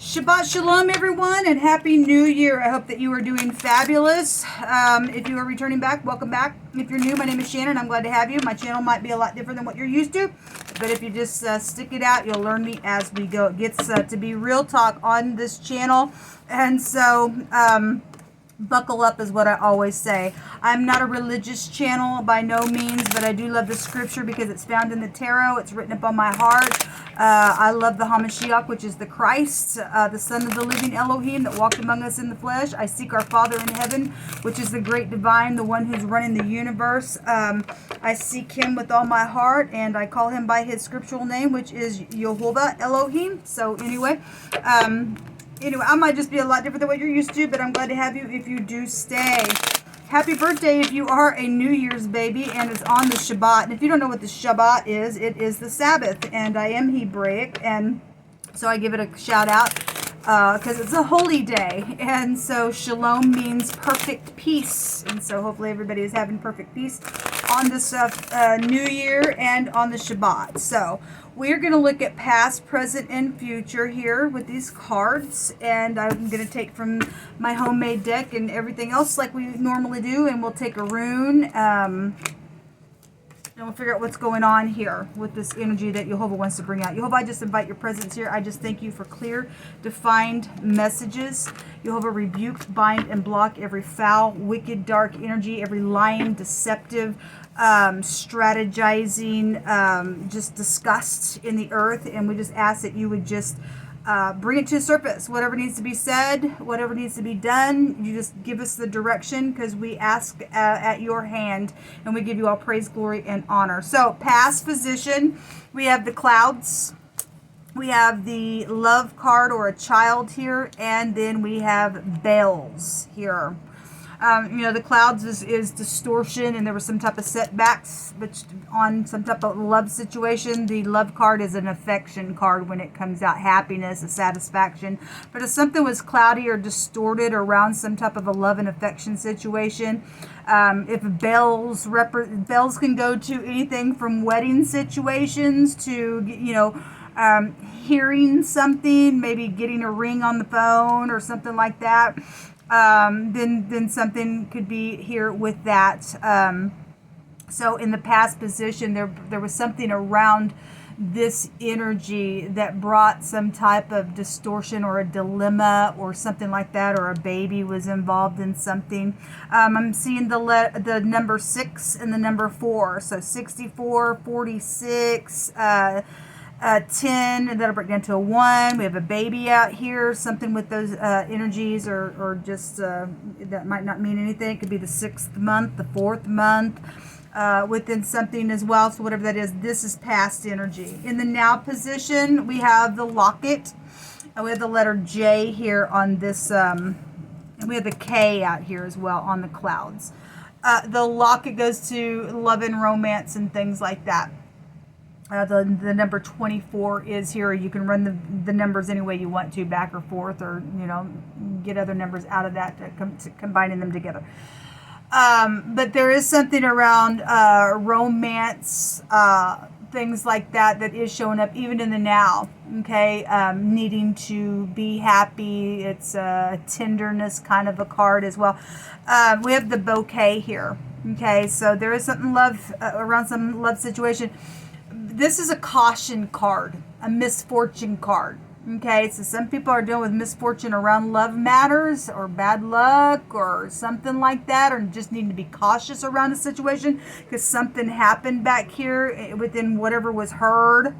Shabbat Shalom, everyone, and Happy New Year. I hope that you are doing fabulous. If you are returning back, welcome back. If you're new, my name is Shannon. I'm glad to have you. My channel might be a lot different than what you're used to, but if you just stick it out, you'll learn me as we go. It gets to be real talk on this channel, and so buckle up is what I always say. I'm not a religious channel by no means, but I do love the scripture because it's found in the tarot. It's written upon my heart. I love the Hamashiach, which is the Christ, the Son of the living Elohim that walked among us in the flesh. I seek our Father in heaven, which is the great divine, the one who's running the universe. I seek him with all my heart, and I call him by his scriptural name, which is Jehovah Elohim. So anyway, I might just be a lot different than what you're used to, but I'm glad to have you if you do stay. Happy birthday if you are a New Year's baby and it's on the Shabbat. And if you don't know what the Shabbat is, it is the Sabbath. And I am Hebraic, and so I give it a shout out because it's a holy day. And so Shalom means perfect peace. And so hopefully everybody is having perfect peace on this New Year and on the Shabbat. So we're going to look at past, present, and future here with these cards. And I'm going to take from my homemade deck and everything else like we normally do. And we'll take a rune. And we'll figure out what's going on here with this energy that Jehovah wants to bring out. Jehovah, I just invite your presence here. I just thank you for clear, defined messages. Jehovah, rebuke, bind, and block every foul, wicked, dark energy, every lying, deceptive, strategizing, just disgust in the earth. And we just ask that you would just bring it to the surface. Whatever needs to be said, whatever needs to be done, you just give us the direction, because we ask at your hand, and we give you all praise, glory, and honor. So past position, we have the clouds, we have the love card or a child here, and then we have bells here. The clouds is distortion, and there was some type of setbacks which on some type of love situation. The love card is an affection card when it comes out, happiness, a satisfaction. But if something was cloudy or distorted around some type of a love and affection situation, if bells can go to anything from wedding situations to, hearing something, maybe getting a ring on the phone or something like that. Then something could be here with that. So in the past position, there was something around this energy that brought some type of distortion or a dilemma or something like that, or a baby was involved in something. I'm seeing the number 6 and the number 4. So 64, 46, 10, and that'll break down to a 1. We have a baby out here, something with those energies, or just that might not mean anything. It could be the 6th month, the 4th month, within something as well. So whatever that is, this is past energy. In the now position, we have the locket, and we have the letter J here on this, and we have the K out here as well on the clouds. The locket goes to love and romance and things like that. The number 24 is here. You can run the numbers any way you want to, back or forth, or get other numbers out of that, combining them together. But there is something around romance, things like that is showing up even in the now. Okay, needing to be happy. It's a tenderness kind of a card as well. We have the bouquet here. Okay, so there is something around some love situation. This is a caution card, a misfortune card. Okay, so some people are dealing with misfortune around love matters, or bad luck, or something like that, or just need to be cautious around a situation because something happened back here within whatever was heard.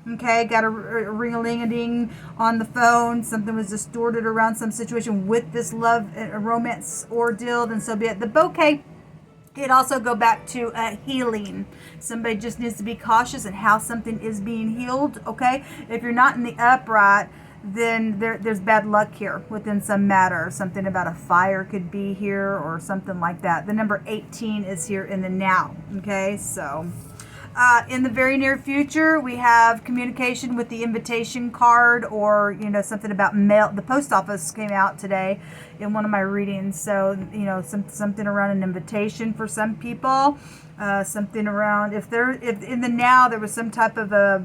Okay, got a ring-a-ling-a-ding on the phone. Something was distorted around some situation with this love, romance ordeal, and so be it. The bouquet, it also go back to healing. Somebody just needs to be cautious in how something is being healed. Okay, if you're not in the upright, then there's bad luck here within some matter. Something about a fire could be here or something like that. The number 18 is here in the now. Okay, so in the very near future, we have communication with the invitation card, or something about mail. The post office came out today in one of my readings, so something around an invitation for some people. Something around if in the now there was some type of a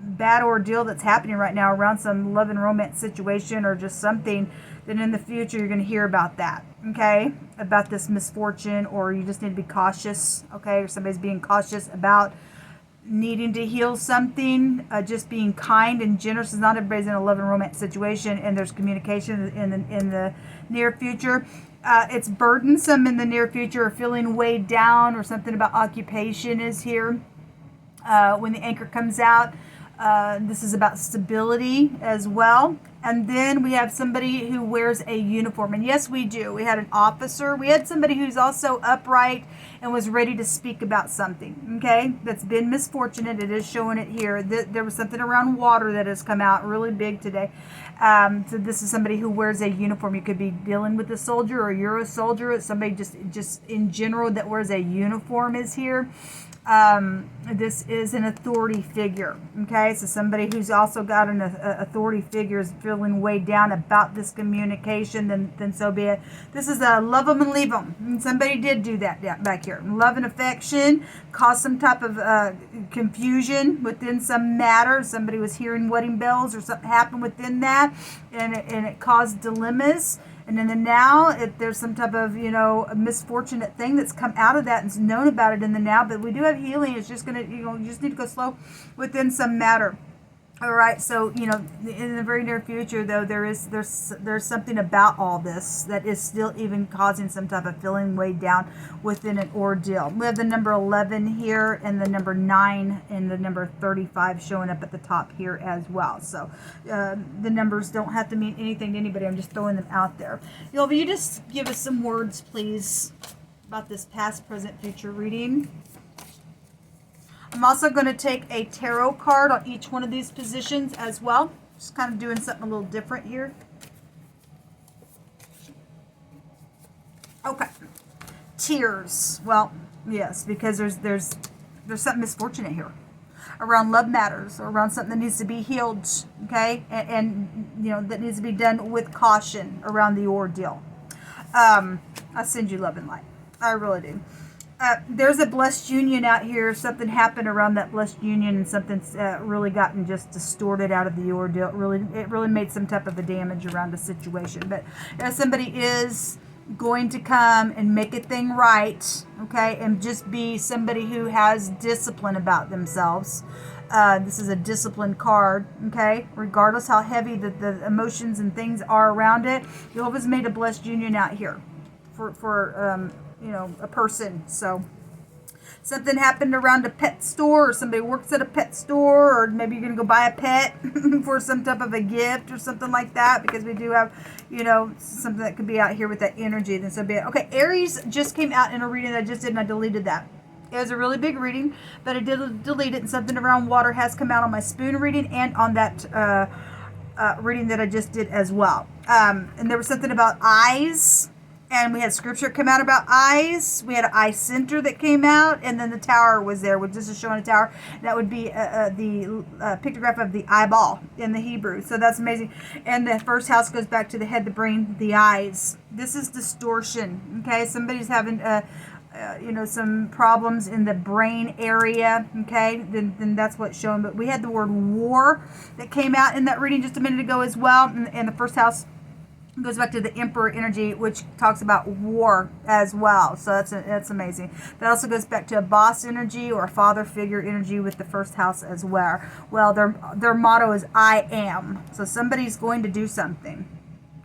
bad ordeal that's happening right now around some love and romance situation or just something, then in the future you're going to hear about that, okay? About this misfortune, or you just need to be cautious, okay? Or somebody's being cautious about needing to heal something, just being kind and generous. Not everybody's in a love and romance situation, and there's communication in the near future. It's burdensome in the near future, or feeling weighed down, or something about occupation is here. When the anchor comes out, this is about stability as well. And then we have somebody who wears a uniform. And yes, we do. We had an officer. We had somebody who's also upright and was ready to speak about something, okay? That's been misfortunate. It is showing it here. There was something around water that has come out really big today. So this is somebody who wears a uniform. You could be dealing with a soldier, or you're a soldier. It's somebody just in general that wears a uniform is here. This is an authority figure, okay? So somebody who's also got an authority figure is feeling weighed down about this communication, then so be it. This is a love them and leave them. And somebody did do that back here. Love and affection caused some type of confusion within some matter. Somebody was hearing wedding bells, or something happened within that, and it caused dilemmas. And in the now, if there's some type of, a misfortunate thing that's come out of that and is known about it in the now, but we do have healing. It's just going to, you just need to go slow within some matter. All right, so, in the very near future, though, there's something about all this that is still even causing some type of feeling weighed down within an ordeal. We have the number 11 here, and the number 9 and the number 35 showing up at the top here as well. So the numbers don't have to mean anything to anybody. I'm just throwing them out there. Will you just give us some words, please, about this past, present, future reading? I'm also going to take a tarot card on each one of these positions as well. Just kind of doing something a little different here. Okay. Tears. Well, yes, because there's something misfortunate here around love matters, or around something that needs to be healed, okay? And that needs to be done with caution around the ordeal. I send you love and light. I really do. There's a blessed union out here. Something happened around that blessed union, and something's really gotten just distorted out of the ordeal. It really made some type of a damage around the situation. But somebody is going to come and make a thing right, okay, and just be somebody who has discipline about themselves. This is a disciplined card, okay, regardless how heavy the emotions and things are around it. Jehovah's made a blessed union out here for a person. So something happened around a pet store, or somebody works at a pet store, or maybe you're going to go buy a pet for some type of a gift or something like that, because we do have, something that could be out here with that energy. Then so be it. Okay, Aries just came out in a reading that I just did, and I deleted that. It was a really big reading, but I did delete it, and something around water has come out on my spoon reading and on that reading that I just did as well. And there was something about eyes. And we had scripture come out about eyes. We had an eye center that came out, and then the tower was there. This is showing a tower. That would be the pictograph of the eyeball in the Hebrew. So that's amazing. And the first house goes back to the head, the brain, the eyes. This is distortion. Okay, somebody's having some problems in the brain area. Okay, then that's what's showing. But we had the word war that came out in that reading just a minute ago as well. And the first house goes back to the Emperor energy, which talks about war as well. So that's amazing. That also goes back to a boss energy or a father figure energy with the first house as well. Well, their motto is I am. So somebody's going to do something.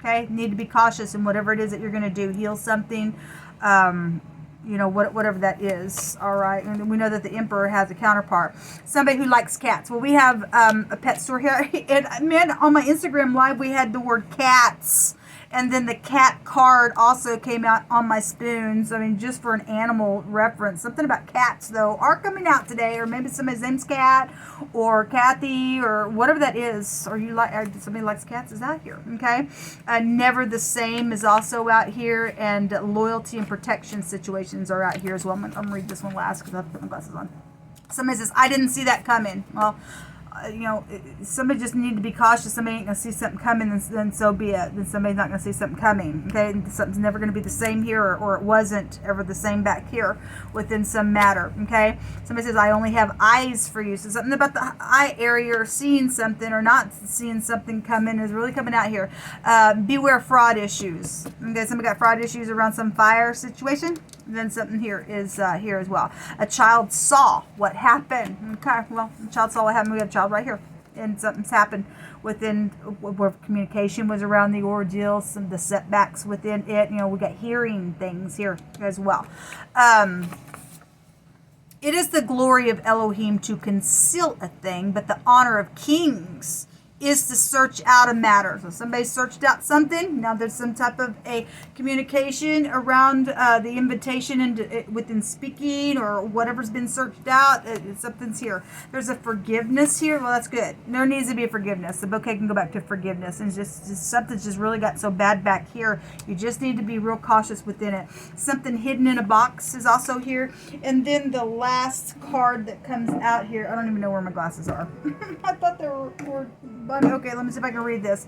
Okay? Need to be cautious in whatever it is that you're going to do. Heal something. Whatever that is. All right. And we know that the Emperor has a counterpart. Somebody who likes cats. Well, we have a pet store here. And man, on my Instagram live, we had the word cats. And then the cat card also came out on my spoons. I mean, just for an animal reference. Something about cats, though, are coming out today. Or maybe somebody's name's Cat or Kathy or whatever that is. Or somebody likes cats is out here. Okay. Never the Same is also out here. And loyalty and protection situations are out here as well. I'm going to read this one last because I have to put my glasses on. Somebody says, I didn't see that coming. Well, somebody just need to be cautious. Somebody ain't going to see something coming, then so be it. Then somebody's not going to see something coming. Okay, and something's never going to be the same here, or it wasn't ever the same back here within some matter. Okay, somebody says, I only have eyes for you. So something about the eye area, or seeing something or not seeing something coming, is really coming out here. Beware fraud issues. Okay, somebody got fraud issues around some fire situation. Then something here is here as well. A child saw what happened. Okay, well, the child saw what happened. We have a child right here, and something's happened within where communication was around the ordeal, some of the setbacks within it. We got hearing things here as well. It is the glory of Elohim to conceal a thing, but the honor of kings is to search out a matter. So somebody searched out something. Now there's some type of a communication around the invitation and within speaking, or whatever's been searched out. Something's here. There's a forgiveness here. Well, that's good. There needs to be a forgiveness. The bouquet can go back to forgiveness. And just something's just really got so bad back here. You just need to be real cautious within it. Something hidden in a box is also here. And then the last card that comes out here. I don't even know where my glasses are. I thought they were okay, let me see if I can read this.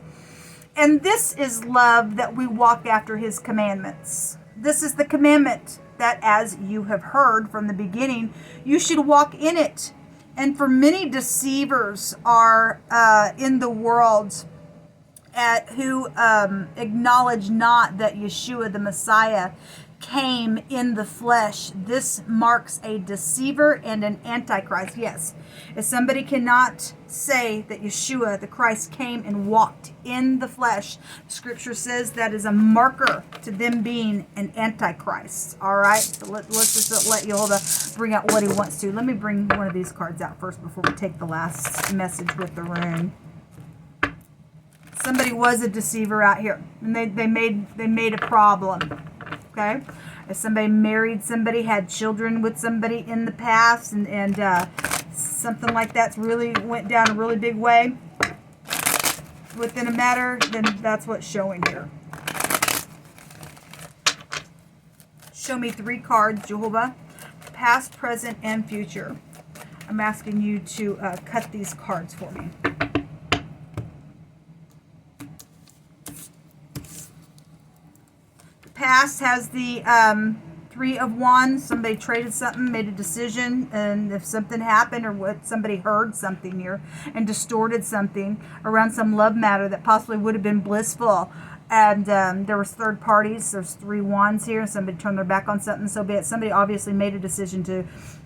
And this is love, that we walk after his commandments. This is the commandment, that as you have heard from the beginning, you should walk in it. And for many deceivers are in the world who acknowledge not that Yeshua the Messiah came in the flesh. This marks a deceiver and an antichrist. Yes, if somebody cannot say that Yeshua the Christ came and walked in the flesh, scripture says that is a marker to them being an antichrist. All right, so let's just let Yehovah bring out what he wants to. Let me bring one of these cards out first before we take the last message with the rune. Somebody was a deceiver out here, and they made a problem. Okay, if somebody married somebody, had children with somebody in the past, and something like that's really went down a really big way within a matter, then that's what's showing here. Show me 3 cards, Jehovah, past, present, and future. I'm asking you to cut these cards for me. Past has the 3 of Wands. Somebody traded something, made a decision, and if something happened, or what somebody heard something here and distorted something around some love matter that possibly would have been blissful, and there was third parties. There's 3 Wands here. Somebody turned their back on something, so be it. Somebody obviously made a decision to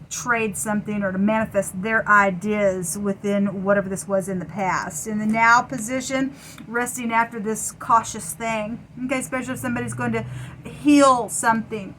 trade something or to manifest their ideas within whatever this was in the past. In the now position, resting after this cautious thing. Okay, especially if somebody's going to heal something.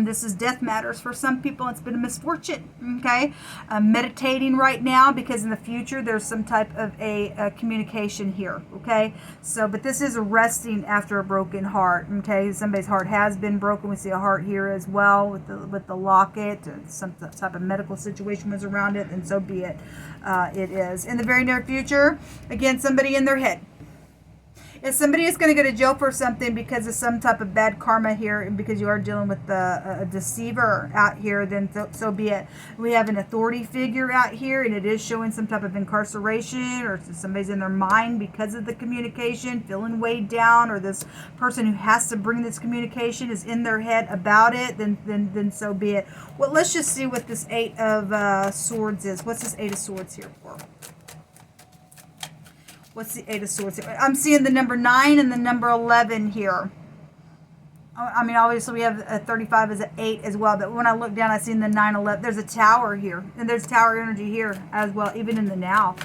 This is death matters for some people. It's been a misfortune. Okay, meditating right now, because in the future there's some type of a communication here. Okay, so but this is a resting after a broken heart. Okay, somebody's heart has been broken. We see a heart here as well with the locket. Some type of medical situation was around it, and so be it. It is in the very near future. Again, somebody in their head. If somebody is going to go to jail for something because of some type of bad karma here, and because you are dealing with a deceiver out here, then so be it. We have an authority figure out here, and it is showing some type of incarceration, or somebody's in their mind because of the communication, feeling weighed down, or this person who has to bring this communication is in their head about it, then so be it. Well, let's just see what this 8 of Swords is. What's this 8 of Swords here for? What's the 8 of Swords? I'm seeing the number 9 and the number 11 here. I mean, obviously we have a 35 as an 8 as well, but when I look down, I see the 9, 11. There's a tower here, and there's tower energy here as well, even in the now,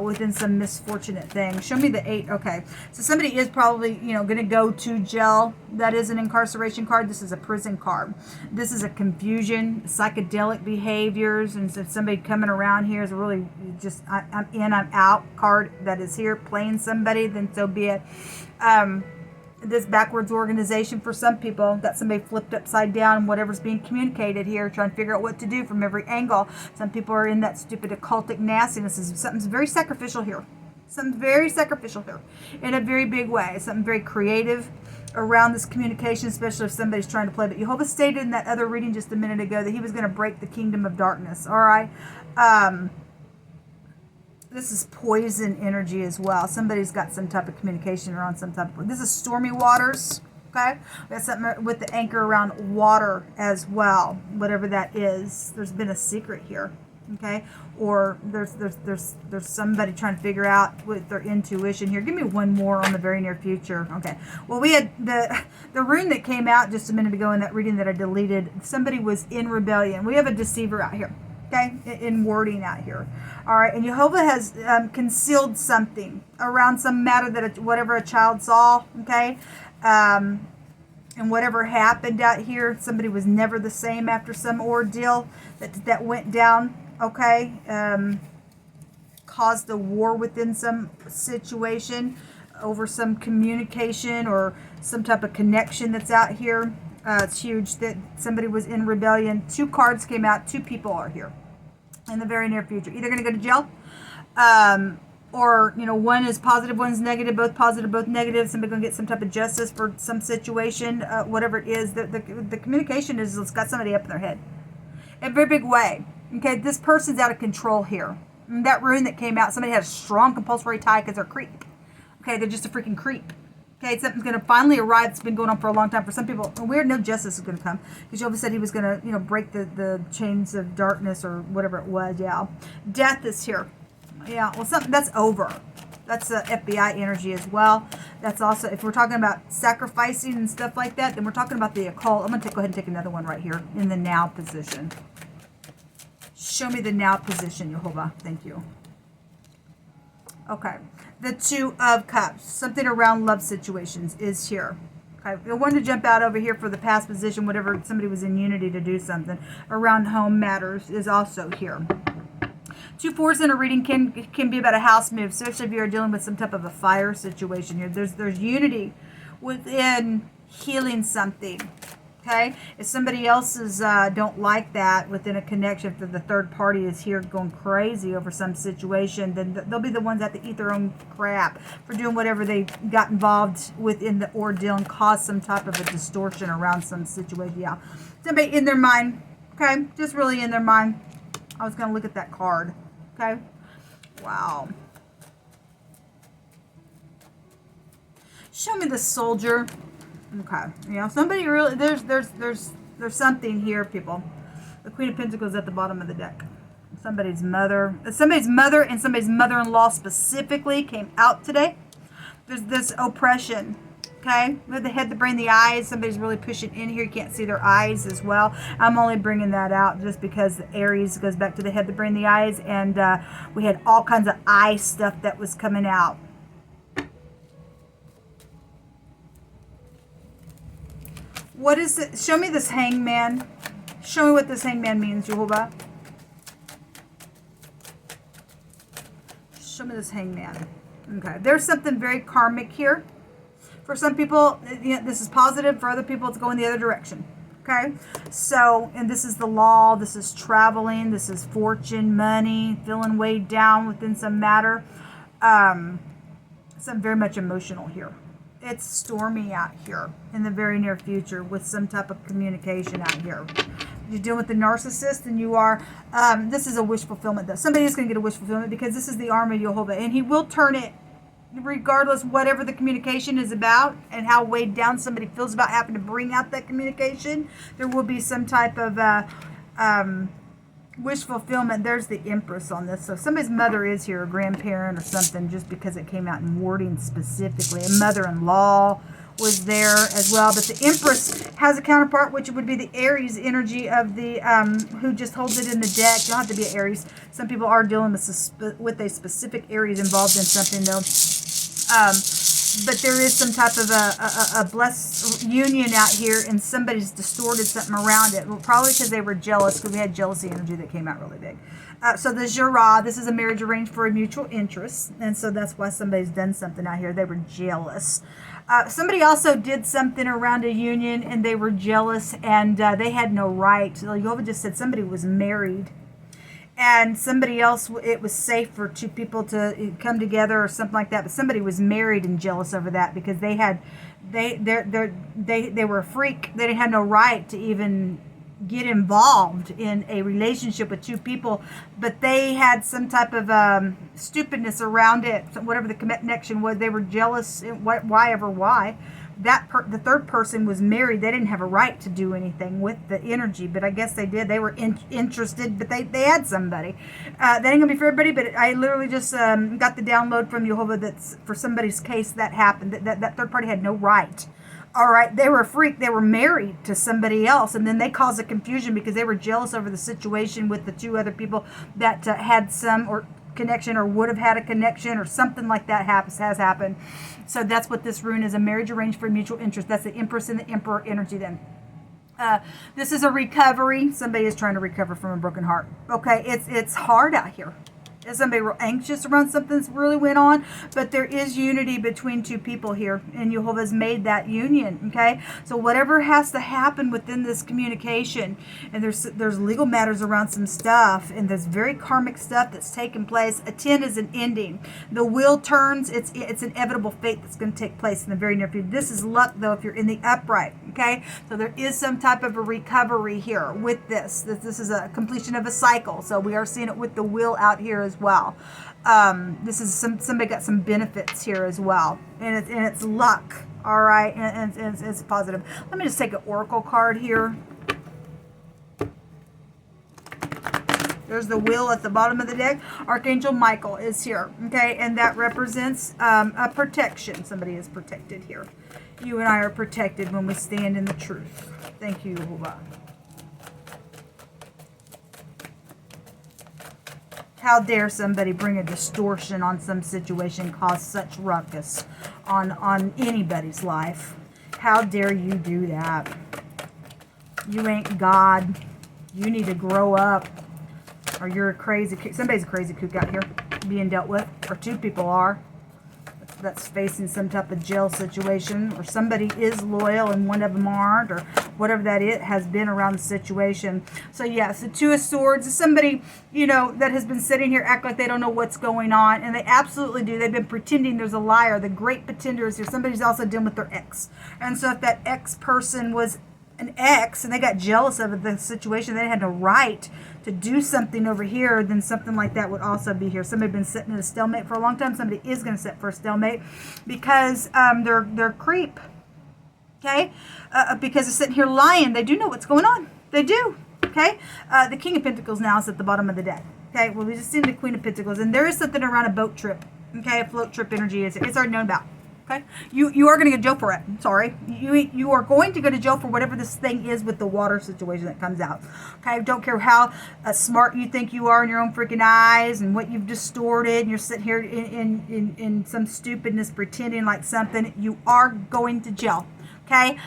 within some misfortunate thing. Show me the 8. Okay, so somebody is probably, going to go to jail. That is an incarceration card. This is a prison card. This is a confusion, psychedelic behaviors, and so somebody coming around here is a really just I'm in, I'm out card that is here playing somebody. Then so be it. This backwards organization for some people, got somebody flipped upside down, and whatever's being communicated here, trying to figure out what to do from every angle. Some people are in that stupid occultic nastiness. Something's very sacrificial here. Something very sacrificial here in a very big way. Something very creative around this communication, especially if somebody's trying to play. But Jehovah stated in that other reading just a minute ago that he was going to break the kingdom of darkness. All right. This is poison energy as well. Somebody's got some type of communication around some type of... This is stormy waters, okay? We got something with the anchor around water as well, whatever that is. There's been a secret here, okay? Or there's somebody trying to figure out with their intuition here. Give me one more on the very near future. Okay. Well, we had the rune that came out just a minute ago in that reading that I deleted. Somebody was in rebellion. We have a deceiver out here, okay, in wording out here. All right, and Jehovah has concealed something around some matter that whatever a child saw, okay, and whatever happened out here, somebody was never the same after some ordeal that went down, okay, caused a war within some situation over some communication or some type of connection that's out here. It's huge that somebody was in rebellion. 2 cards came out. 2 people are here in the very near future. Either going to go to jail, or, you know, one is positive, one's negative, both positive, both negative. Somebody going to get some type of justice for some situation, whatever it is. The communication is, it's got somebody up in their head in a very big way. Okay, this person's out of control here. And that rune that came out, somebody had a strong compulsory tie because they're a creep. Okay, they're just a freaking creep. Okay, something's going to finally arrive. It's been going on for a long time. For some people, weird, no justice is going to come. Because Jehovah said he was going to, you know, break the chains of darkness or whatever it was. Yeah. Death is here. Yeah, well, something that's over. That's FBI energy as well. That's also, if we're talking about sacrificing and stuff like that, then we're talking about the occult. I'm going to go ahead and take another one right here in the now position. Show me the now position, Jehovah. Thank you. Okay. The 2 of Cups. Something around love situations is here. Okay. The one to jump out over here for the past position, whatever, somebody was in unity to do something around home matters, is also here. 2 4s in a reading can be about a house move, especially if you're dealing with some type of a fire situation here. There's unity within healing something. Okay, if somebody else's don't like that within a connection, if the third party is here going crazy over some situation, then they'll be the ones that have to eat their own crap for doing whatever they got involved within the ordeal and cause some type of a distortion around some situation. Yeah, somebody in their mind. Okay, just really in their mind. I was going to look at that card. Okay, wow. Show me the soldier. Okay, you know, somebody really, there's something here, people. The Queen of Pentacles at the bottom of the deck. Somebody's mother and somebody's mother-in-law specifically came out today. There's this oppression, okay? With the head, the brain, the eyes. Somebody's really pushing in here. You can't see their eyes as well. I'm only bringing that out just because the Aries goes back to the head, the brain, the eyes, and we had all kinds of eye stuff that was coming out. What is it? Show me this hangman. Show me what this hangman means, Jehovah. Show me this hangman. Okay. There's something very karmic here. For some people, you know, this is positive. For other people, it's going the other direction. Okay. So, and this is the law. This is traveling. This is fortune, money, feeling weighed down within some matter. Something very much emotional here. It's stormy out here in the very near future with some type of communication out here. You're dealing with the narcissist, and you are, this is a wish fulfillment though. Somebody is going to get a wish fulfillment because this is the arm of Jehovah, and he will turn it regardless whatever the communication is about and how weighed down somebody feels about having to bring out that communication. There will be some type of wish fulfillment. There's the Empress on this. So somebody's mother is here, a grandparent or something, just because it came out in wording specifically. A mother-in-law was there as well. But the Empress has a counterpart, which would be the Aries energy of the who just holds it in the deck. You don't have to be an Aries. Some people are dealing with a specific Aries involved in something, though. But there is some type of a blessed union out here, and somebody's distorted something around it. Well, probably because they were jealous, because we had jealousy energy that came out really big. So the Jara, this is a marriage arranged for a mutual interest, and so that's why somebody's done something out here. They were jealous. Somebody also did something around a union, and they were jealous, and they had no right. So Jehovah just said somebody was married, and somebody else, it was safe for 2 people to come together or something like that, but somebody was married and jealous over that because they were a freak. They didn't have no right to even get involved in a relationship with two people, but they had some type of stupidness around it, whatever the connection was. They were jealous, why. The third person was married. They didn't have a right to do anything with the energy, but I guess they did. They were interested, but they had somebody. That ain't gonna be for everybody, but I literally just got the download from Jehovah that's for somebody's case that happened. That third party had no right. All right, they were a freak. They were married to somebody else, and then they caused a confusion because they were jealous over the situation with the two other people that had some or connection or would have had a connection or something like that has happened. So that's what this rune is, a marriage arranged for mutual interest. That's the Empress and the Emperor energy then. This is a recovery. Somebody is trying to recover from a broken heart. Okay, it's hard out here. Is somebody real anxious around something that's really went on? But there is unity between two people here, and Jehovah's made that union. Okay, so whatever has to happen within this communication, and there's legal matters around some stuff, and there's very karmic stuff that's taken place. A 10 is an ending. The wheel turns. It's inevitable fate that's going to take place in the very near future. This is luck though if you're in the upright. Okay, so there is some type of a recovery here with this. This is a completion of a cycle. So we are seeing it with the wheel out here as well. This is somebody got some benefits here as well, and it's luck. All right, and it's positive. Let me just take an oracle card here. There's the wheel at the bottom of the deck. Archangel Michael is here. Okay, and that represents a protection. Somebody is protected here. You and I are protected when we stand in the truth. Thank you, Jehovah. How dare somebody bring a distortion on some situation, cause such ruckus on anybody's life? How dare you do that? You ain't God. You need to grow up, or you're a crazy kook. Somebody's a crazy kook out here being dealt with, or two people are. That's facing some type of jail situation, or somebody is loyal and one of them aren't, or whatever that it has been around the situation. So yes, the Two of Swords is somebody, that has been sitting here act like they don't know what's going on, and they absolutely do. They've been pretending there's a liar. The great pretender is here. Somebody's also dealing with their ex, and so if that ex person was an ex and they got jealous of the situation, they had no right to do something over here, then something like that would also be here. Somebody been sitting at a stalemate for a long time. Somebody is going to sit for a stalemate because they're creep. Okay, because they're sitting here lying. They do know what's going on. They do. Okay, the King of Pentacles now is at the bottom of the deck. Okay, well we just seen the Queen of Pentacles, and there is something around a boat trip. Okay, a float trip energy is it's already known about. Okay, you are going to go to jail for it. I'm sorry, you are going to go to jail for whatever this thing is with the water situation that comes out. Okay, don't care how smart you think you are in your own freaking eyes and what you've distorted, and you're sitting here in some stupidness pretending like something. You are going to jail. Okay,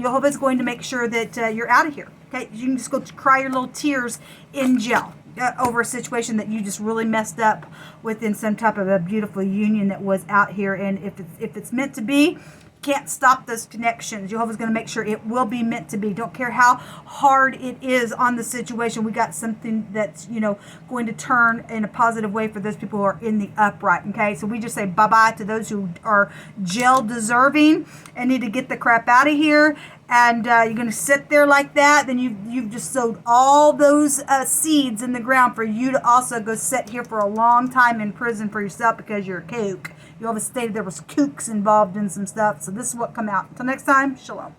Jehovah's going to make sure that you're out of here. Okay, you can just go cry your little tears in jail over a situation that you just really messed up within some type of a beautiful union that was out here. And if it's meant to be, can't stop those connections. Jehovah's going to make sure it will be meant to be. Don't care how hard it is on the situation. We got something that's, going to turn in a positive way for those people who are in the upright. Okay, so we just say bye-bye to those who are jail deserving and need to get the crap out of here. And you're going to sit there like that, then you've just sowed all those seeds in the ground for you to also go sit here for a long time in prison for yourself because you're a kook. You always stated there was kooks involved in some stuff. So this is what come out. Until next time, shalom.